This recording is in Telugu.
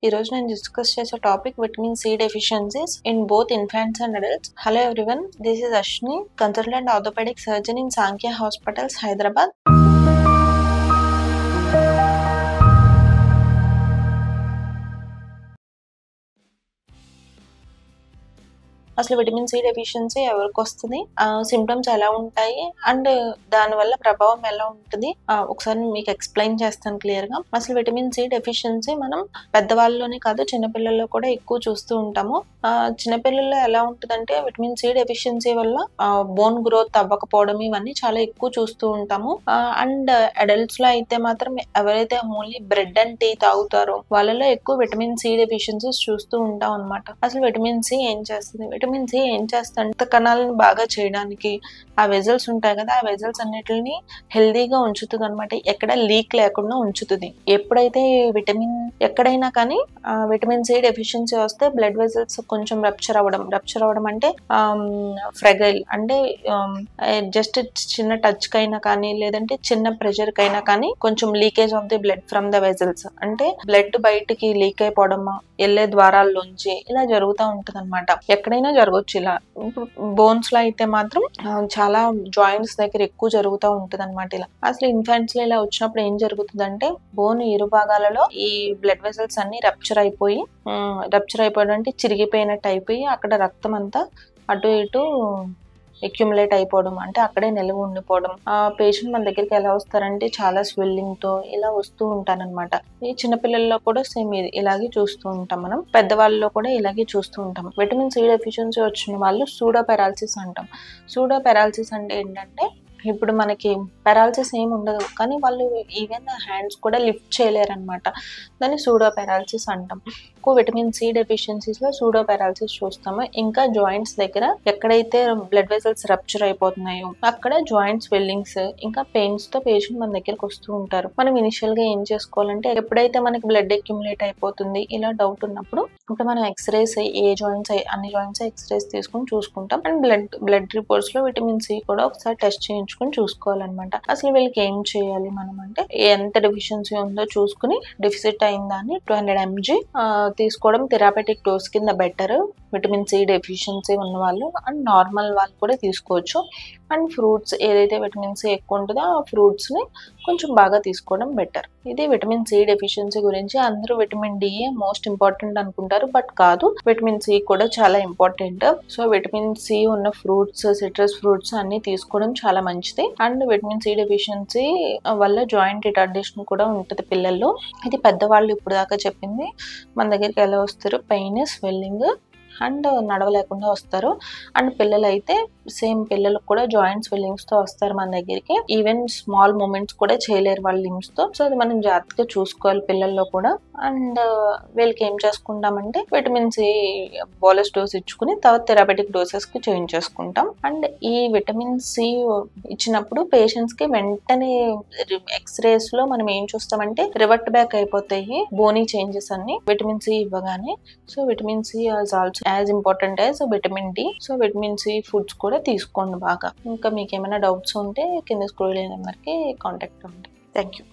ఈ రోజు నేను డిస్కస్ చేసే topic vitamin C deficiencies in both infants and adults. Hello everyone, this is Ashwini, consultant orthopaedic surgeon in Sankhya hospitals, Hyderabad. అసలు విటమిన్ సి డెఫిషియన్సీ ఎవరికి వస్తుంది, సిమ్టమ్స్ ఎలా ఉంటాయి అండ్ దాని వల్ల ప్రభావం ఎలా ఉంటుంది ఒకసారి మీకు ఎక్స్ప్లెయిన్ చేస్తాను క్లియర్ గా. అసలు విటమిన్ సి డెఫిషియన్సీ మనం పెద్దవాళ్ళలోనే కాదు చిన్నపిల్లల్లో కూడా ఎక్కువ చూస్తూ ఉంటాము. చిన్నపిల్లల్లో ఎలా ఉంటుందంటే విటమిన్ సి డెఫిషియన్సీ వల్ల బోన్ గ్రోత్ అవ్వకపోవడం ఇవన్నీ చాలా ఎక్కువ చూస్తూ ఉంటాము. అండ్ అడల్ట్స్ లో అయితే మాత్రం ఎవరైతే ఓన్లీ బ్రెడ్ అండ్ టీ తాగుతారో వాళ్ళలో ఎక్కువ విటమిన్ సి డెఫిషియన్సీస్ చూస్తూ ఉంటాం అనమాట. అసలు విటమిన్ సి ఏం చేస్తుంది? విటమిన్ సి ఏం చేస్తుంది? కణాలను బాగా చేయడానికి ఆ వెజల్స్ ఉంటాయి కదా, ఆ వెజల్స్ అన్నిటిని హెల్దీగా ఉంచుతుంది అనమాట. ఎక్కడ లీక్ లేకుండా ఉంచుతుంది. ఎప్పుడైతే విటమిన్ ఎక్కడైనా కానీ విటమిన్ సి డెఫిషియన్సీ వస్తే బ్లడ్ వెజల్స్ కొంచెం రప్చర్ అవ్వడం అంటే ఫ్రెగైల్ అంటే జస్ట్ చిన్న టచ్ కైనా కానీ లేదంటే చిన్న ప్రెషర్ కైనా కానీ కొంచెం leakage of the blood from the vessels అంటే బ్లడ్ బయటికి లీక్ అయిపోవడం వెళ్ళే ద్వారాల్లోంచి ఇలా జరుగుతూ ఉంటది అనమాట. ఎక్కడైనా జరగవచ్చు ఇలా. బోన్స్ లో అయితే మాత్రం చాలా జాయింట్స్ దగ్గర ఎక్కువ జరుగుతూ ఉంటది అనమాట. ఇలా అసలు ఇన్ఫాంట్స్ లో ఇలా వచ్చినప్పుడు ఏం జరుగుతుందంటే బోన్ ఇరు భాగాలలో ఈ బ్లడ్ వెసల్స్ అన్ని రప్చర్ అయిపోవడం అంటే చిరిగిపోయినట్టు అయిపోయి అక్కడ రక్తం అంతా అటు ఇటు అక్యుములేట్ అయిపోవడం అంటే అక్కడే నిల్వ ఉండిపోవడం. పేషెంట్ మన దగ్గరికి ఎలా వస్తారంటే చాలా స్వెల్లింగ్ తో ఇలా వస్తూ ఉంటారనమాట. ఈ చిన్నపిల్లల్లో కూడా సేమ్ ఇలాగే చూస్తూ ఉంటాం. మనం పెద్దవాళ్ళలో కూడా ఇలాగే చూస్తూ ఉంటాం. విటమిన్ సి డెఫిషియన్సీ వచ్చిన వాళ్ళు సూడో పెరాలసిస్ అంటాం. సూడో పెరాలసిస్ అంటే ఏంటంటే ఇప్పుడు మనకి పెరాలసిస్ ఏమి ఉండదు కానీ వాళ్ళు ఈవెన్ హ్యాండ్స్ కూడా లిఫ్ట్ చేయలేరు అనమాట. దాన్ని సూడో పెరాలసిస్ అంటాం. ఎక్కువ విటమిన్ సి డెఫిషియన్సీస్ లో సూడో పెరాలసిస్ చూస్తాము. ఇంకా జాయింట్స్ దగ్గర ఎక్కడైతే బ్లడ్ వెసల్స్ రప్చర్ అయిపోతున్నాయో అక్కడ జాయింట్ స్వెల్లింగ్స్ ఇంకా పెయిన్స్ తో పేషెంట్ మన దగ్గరకు వస్తూ ఉంటారు. మనం ఇనిషియల్ గా ఏం చేసుకోవాలంటే ఎప్పుడైతే మనకి బ్లడ్ అక్యుములేట్ అయిపోతుంది ఇలా డౌట్ ఉన్నప్పుడు ఇప్పుడు మనం ఎక్స్రేస్ అన్ని జాయింట్స్ ఎక్స్రేస్ తీసుకుని చూసుకుంటాం. అండ్ బ్లడ్ రిపోర్ట్స్ లో విటమిన్ సి కూడా ఒకసారి టెస్ట్ చేయించుకుని చూసుకోవాలన్నమాట. అసలు వీళ్ళకి ఏం చేయాలి మనం అంటే ఎంత డెఫిషియన్సీ ఉందో చూసుకుని డెఫిసిట్ అయిందాన్ని 200 mg తీసుకోవడం థెరాపెటిక్ డోస్ కింద బెటర్. విటమిన్ సి డెఫిషియన్సీ ఉన్న వాళ్ళు అండ్ నార్మల్ వాళ్ళు కూడా తీసుకోవచ్చు. అండ్ ఫ్రూట్స్ ఏదైతే విటమిన్ సి ఎక్కువ ఉంటుందో ఆ ఫ్రూట్స్ ని కొంచెం బాగా తీసుకోవడం బెటర్. ఇది విటమిన్ సి డెఫిషియన్సీ గురించి. అందరూ విటమిన్ డి మోస్ట్ ఇంపార్టెంట్ అనుకుంటారు, బట్ కాదు, విటమిన్ సి కూడా చాలా ఇంపార్టెంట్. సో విటమిన్ సి ఉన్న ఫ్రూట్స్, సిట్రస్ ఫ్రూట్స్ అన్ని తీసుకోవడం చాలా మంచిది. అండ్ విటమిన్ సి డెఫిషియన్సీ వల్ల జాయింట్ రిటార్డేషన్ కూడా ఉంటుంది పిల్లల్లో. ఇది పెద్దవాళ్ళు ఇప్పుడు దాకా చెప్పింది. మన దగ్గరికి ఎలా వస్తారు? పెయిన్, స్వెల్లింగ్ అండ్ నడవలేకుండా వస్తారు. అండ్ పిల్లలు అయితే సేమ్ పిల్లలకు కూడా జాయింట్ స్వెల్లింగ్స్ తో వస్తారు మన దగ్గరికి. ఈవెన్ స్మాల్ మూమెంట్స్ కూడా చేయలేరు వాళ్ళ లిమ్స్ తో. సో అది మనం జాగ్రత్తగా చూసుకోవాలి పిల్లల్లో కూడా. అండ్ వీళ్ళకి ఏం చేసుకుంటామంటే విటమిన్ సి బోలస్ డోస్ ఇచ్చుకుని తర్వాత థెరాపెటిక్ డోసెస్ కి చేంజ్ చేసుకుంటాం. అండ్ ఈ విటమిన్ సి ఇచ్చినప్పుడు పేషెంట్స్ కి వెంటనే ఎక్స్రేస్ లో మనం ఏం చూస్తామంటే రివర్ట్ బ్యాక్ అయిపోతాయి బోనీ చేంజెస్ అన్ని విటమిన్ సి ఇవ్వగానే. So vitamin C is also as important as vitamin D. So vitamin C foods కూడా తీసుకోండి బాగా. ఇంకా మీకు ఏమైనా డౌట్స్ ఉంటే కింద స్క్రోల్ అయిన నెంబర్కి కాంటాక్ట్ అవ్వండి. Thank you.